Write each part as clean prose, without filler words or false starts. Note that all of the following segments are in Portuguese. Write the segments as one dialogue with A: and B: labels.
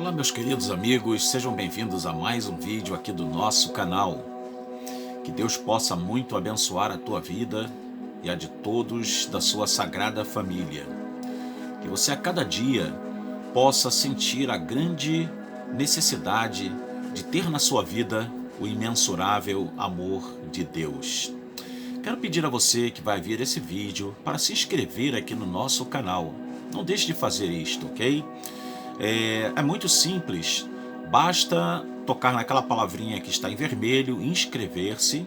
A: Olá, meus queridos amigos, sejam bem-vindos a mais um vídeo aqui do nosso canal. Que Deus possa muito abençoar a tua vida e a de todos da sua sagrada família. Que você a cada dia possa sentir a grande necessidade de ter na sua vida o imensurável amor de Deus. Quero pedir a você que vai ver esse vídeo para se inscrever aqui no nosso canal. Não deixe de fazer isto, ok? É muito simples, basta tocar naquela palavrinha que está em vermelho, inscrever-se,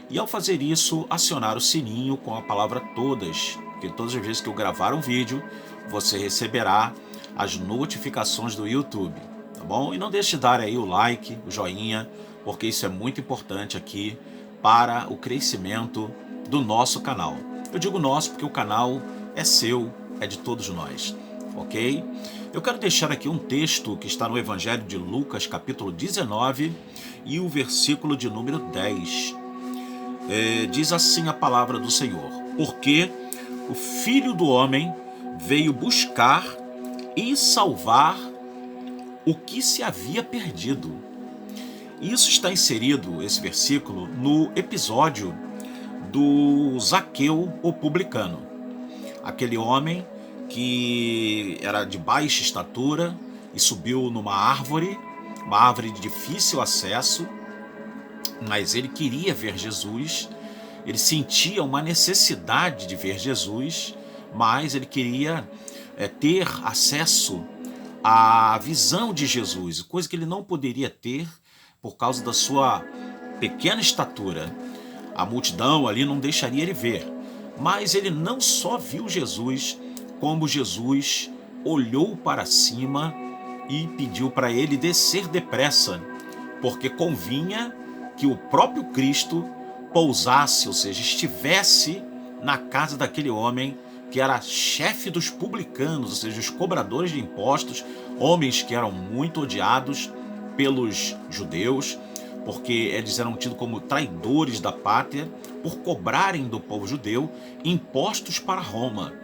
A: e ao fazer isso, acionar o sininho com a palavra todas, porque todas as vezes que eu gravar um vídeo, você receberá as notificações do YouTube, tá bom? E não deixe de dar aí o like, o joinha, porque isso é muito importante aqui para o crescimento do nosso canal. Eu digo nosso porque o canal é seu, é de todos nós, ok? Eu quero deixar aqui um texto que está no Evangelho de Lucas, capítulo 19, e o versículo de número 10. Diz assim a palavra do Senhor: porque o Filho do Homem veio buscar e salvar o que se havia perdido. Isso está inserido, esse versículo, no episódio do Zaqueu, o publicano. Aquele homem que era de baixa estatura e subiu numa árvore de difícil acesso, mas ele queria ver Jesus, ele sentia uma necessidade de ver Jesus, mas ele queria ter acesso à visão de Jesus, coisa que ele não poderia ter por causa da sua pequena estatura. A multidão ali não deixaria ele ver, mas ele não só viu Jesus, como Jesus olhou para cima e pediu para ele descer depressa, porque convinha que o próprio Cristo pousasse, ou seja, estivesse na casa daquele homem que era chefe dos publicanos, ou seja, os cobradores de impostos, homens que eram muito odiados pelos judeus, porque eles eram tidos como traidores da pátria por cobrarem do povo judeu impostos para Roma.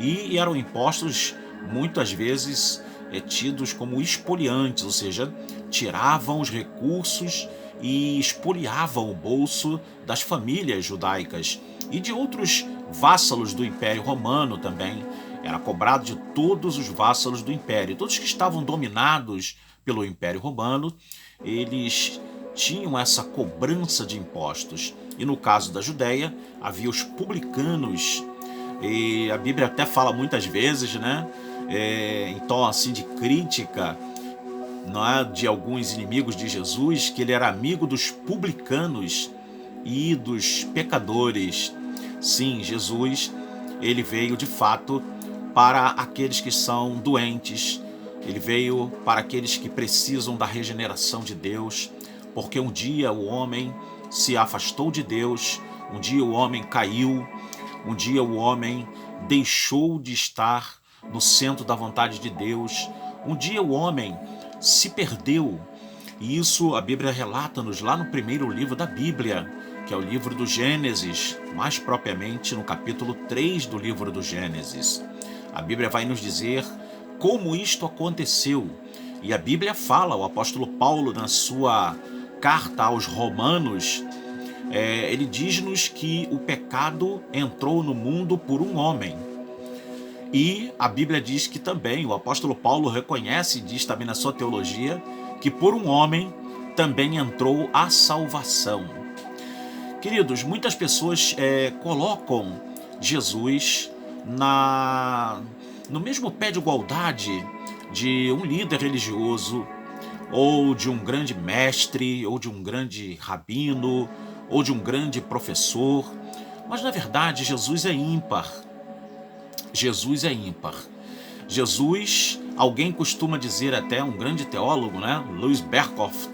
A: E eram impostos muitas vezes tidos como espoliantes, ou seja, tiravam os recursos e espoliavam o bolso das famílias judaicas e de outros vassalos do Império Romano também. Era cobrado de todos os vassalos do Império. Todos que estavam dominados pelo Império Romano, eles tinham essa cobrança de impostos. E no caso da Judéia, havia os publicanos. E a Bíblia até fala muitas vezes, né, em tom assim de crítica, não é, de alguns inimigos de Jesus, que ele era amigo dos publicanos e dos pecadores. Sim, Jesus, ele veio de fato para aqueles que são doentes, ele veio para aqueles que precisam da regeneração de Deus, porque um dia o homem se afastou de Deus, um dia o homem caiu, um dia o homem deixou de estar no centro da vontade de Deus. Um dia o homem se perdeu. E isso a Bíblia relata-nos lá no primeiro livro da Bíblia, que é o livro do Gênesis, mais propriamente no capítulo 3 do livro do Gênesis. A Bíblia vai nos dizer como isto aconteceu. E a Bíblia fala, o apóstolo Paulo, na sua carta aos Romanos, ele diz-nos que o pecado entrou no mundo por um homem. E a Bíblia diz que também, o apóstolo Paulo reconhece e diz também na sua teologia, que por um homem também entrou a salvação. Queridos, muitas pessoas colocam Jesus no mesmo pé de igualdade de um líder religioso, ou de um grande mestre, ou de um grande rabino, ou de um grande professor, mas na verdade Jesus é ímpar. Jesus é ímpar. Jesus, alguém costuma dizer, até um grande teólogo, né, Louis Berkhoff,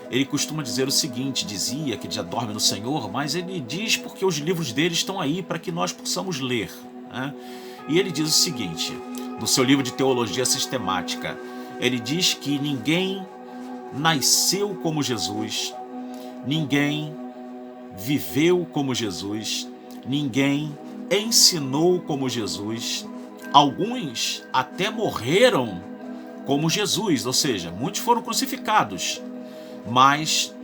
A: ele costuma dizer o seguinte, dizia que já dorme no Senhor, mas ele diz porque os livros dele estão aí para que nós possamos ler, né? E ele diz o seguinte, no seu livro de Teologia Sistemática, ele diz que ninguém nasceu como Jesus, ninguém viveu como Jesus, ninguém ensinou como Jesus. Alguns até morreram como Jesus, ou seja, muitos foram crucificados, mas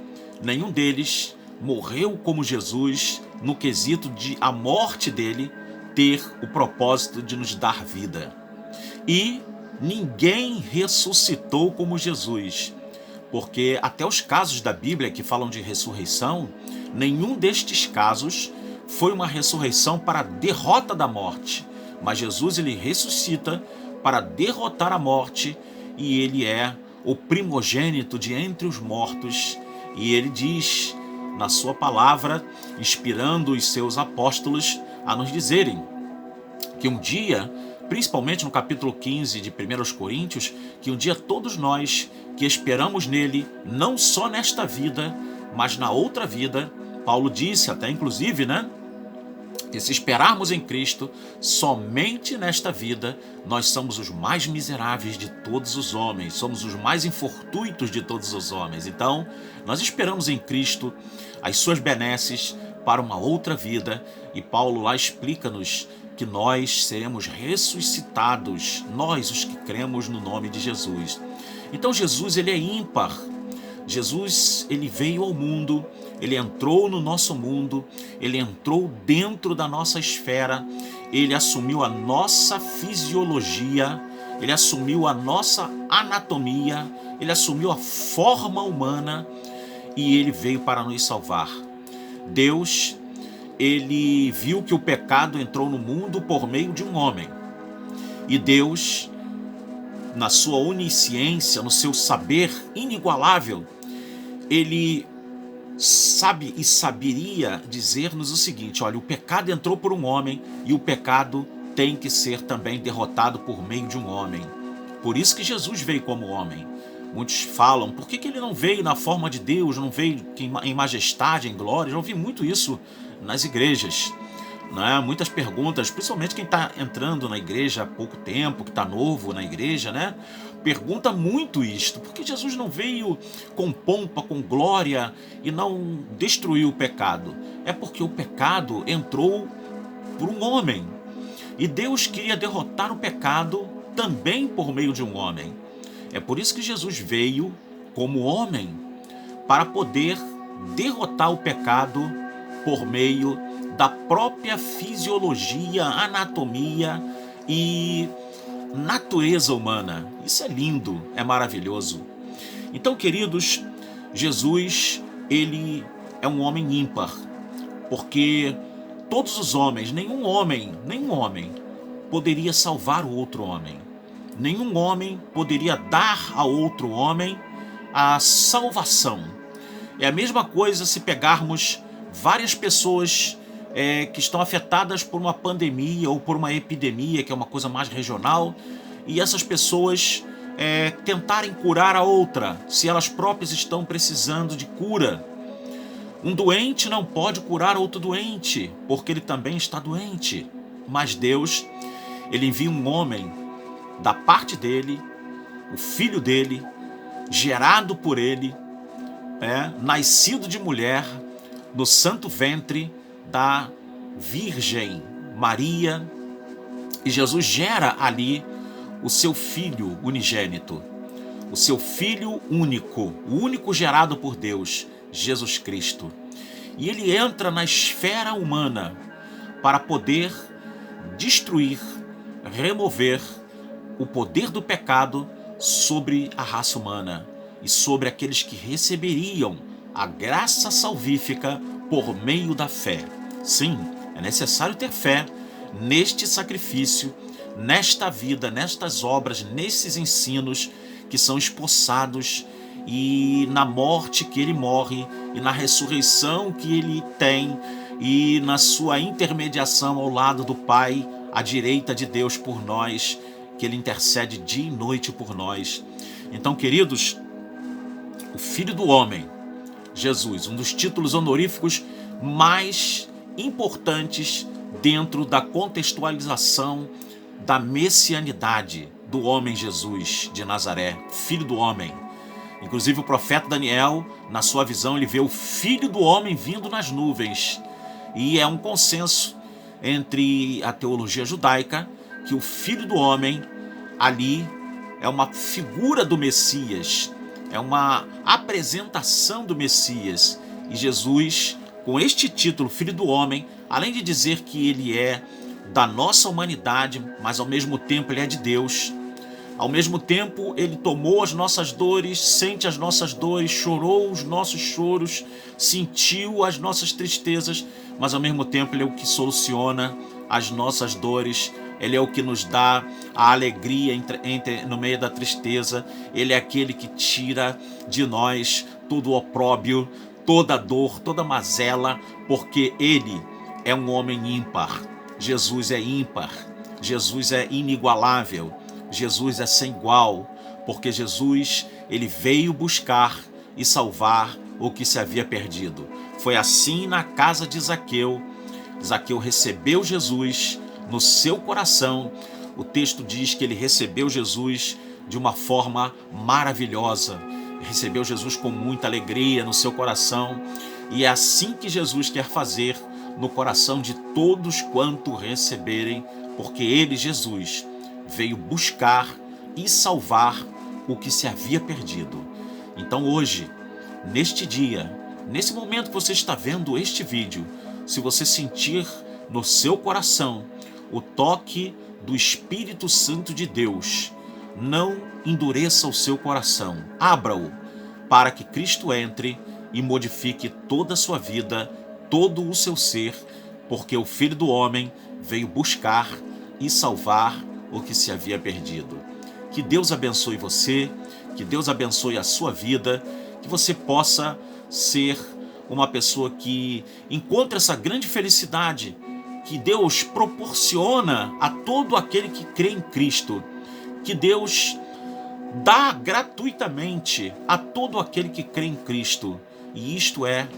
A: nenhum deles morreu como Jesus no quesito de a morte dele ter o propósito de nos dar vida. E ninguém ressuscitou como Jesus, porque até os casos da Bíblia que falam de ressurreição, nenhum destes casos foi uma ressurreição para a derrota da morte, mas Jesus ele ressuscita para derrotar a morte e ele é o primogênito de entre os mortos. E ele diz na sua palavra, inspirando os seus apóstolos a nos dizerem que um dia, principalmente no capítulo 15 de 1 Coríntios, que um dia todos nós que esperamos nele, não só nesta vida, mas na outra vida, Paulo disse até inclusive, que se esperarmos em Cristo, somente nesta vida, nós somos os mais miseráveis de todos os homens, somos os mais infortuitos de todos os homens. Então, nós esperamos em Cristo as suas benesses para uma outra vida, e Paulo lá explica-nos que nós seremos ressuscitados, nós os que cremos no nome de Jesus. Então Jesus ele é ímpar. Jesus ele veio ao mundo, ele entrou no nosso mundo, ele entrou dentro da nossa esfera, ele assumiu a nossa fisiologia, ele assumiu a nossa anatomia, ele assumiu a forma humana e ele veio para nos salvar. Deus, ele viu que o pecado entrou no mundo por meio de um homem. E Deus, na sua onisciência, no seu saber inigualável, ele sabe e saberia dizer-nos o seguinte: olha, o pecado entrou por um homem e o pecado tem que ser também derrotado por meio de um homem. Por isso que Jesus veio como homem. Muitos falam, por que ele não veio na forma de Deus, não veio em majestade, em glória? Já ouvi muito isso nas igrejas, muitas perguntas, principalmente quem está entrando na igreja há pouco tempo, que está novo na igreja, pergunta muito isto: por que Jesus não veio com pompa, com glória e não destruiu o pecado? É porque o pecado entrou por um homem e Deus queria derrotar o pecado também por meio de um homem. É por isso que Jesus veio como homem, para poder derrotar o pecado por meio da própria fisiologia, anatomia e natureza humana. Isso é lindo, é maravilhoso. Então, queridos, Jesus, ele é um homem ímpar, porque todos os homens, nenhum homem poderia salvar o outro homem. Nenhum homem poderia dar a outro homem a salvação. É a mesma coisa se pegarmos várias pessoas que estão afetadas por uma pandemia ou por uma epidemia, que é uma coisa mais regional, e essas pessoas tentarem curar a outra, se elas próprias estão precisando de cura. Um doente não pode curar outro doente, porque ele também está doente. Mas Deus, ele envia um homem da parte dele, o filho dele, gerado por ele, nascido de mulher, no santo ventre da Virgem Maria, e Jesus gera ali o seu filho unigênito, o seu filho único, o único gerado por Deus, Jesus Cristo. E ele entra na esfera humana para poder destruir, remover o poder do pecado sobre a raça humana e sobre aqueles que receberiam a graça salvífica por meio da fé. Sim, é necessário ter fé neste sacrifício, nesta vida, nestas obras, nesses ensinos que são esboçados, e na morte que ele morre, e na ressurreição que ele tem, e na sua intermediação ao lado do Pai, à direita de Deus por nós, que ele intercede dia e noite por nós. Então, queridos, o Filho do Homem, Jesus, um dos títulos honoríficos mais importantes dentro da contextualização da messianidade do homem Jesus de Nazaré, Filho do Homem. Inclusive o profeta Daniel, na sua visão, ele vê o Filho do Homem vindo nas nuvens. E é um consenso entre a teologia judaica que o Filho do Homem ali é uma figura do Messias, é uma apresentação do Messias. E Jesus, com este título, Filho do Homem, além de dizer que ele é da nossa humanidade, mas ao mesmo tempo ele é de Deus. Ao mesmo tempo, ele tomou as nossas dores, sente as nossas dores, chorou os nossos choros, sentiu as nossas tristezas, mas ao mesmo tempo ele é o que soluciona as nossas dores, ele é o que nos dá a alegria no meio da tristeza, ele é aquele que tira de nós todo o opróbrio, toda dor, toda mazela, porque ele é um homem ímpar. Jesus é ímpar, Jesus é inigualável, Jesus é sem igual, porque Jesus, ele veio buscar e salvar o que se havia perdido. Foi assim na casa de Zaqueu. Zaqueu recebeu Jesus no seu coração. O texto diz que ele recebeu Jesus de uma forma maravilhosa. Recebeu Jesus com muita alegria no seu coração. E é assim que Jesus quer fazer no coração de todos quanto receberem, porque ele, Jesus, veio buscar e salvar o que se havia perdido. Então hoje, neste dia, nesse momento que você está vendo este vídeo, se você sentir no seu coração o toque do Espírito Santo de Deus, não endureça o seu coração, abra-o para que Cristo entre e modifique toda a sua vida, todo o seu ser, porque o Filho do Homem veio buscar e salvar o que se havia perdido. Que Deus abençoe você, que Deus abençoe a sua vida, que você possa ser uma pessoa que encontre essa grande felicidade que Deus proporciona a todo aquele que crê em Cristo, que Deus dá gratuitamente a todo aquele que crê em Cristo, e isto é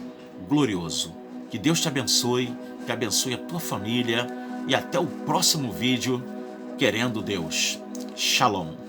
A: glorioso. Que Deus te abençoe, que abençoe a tua família, e até o próximo vídeo, querendo Deus. Shalom.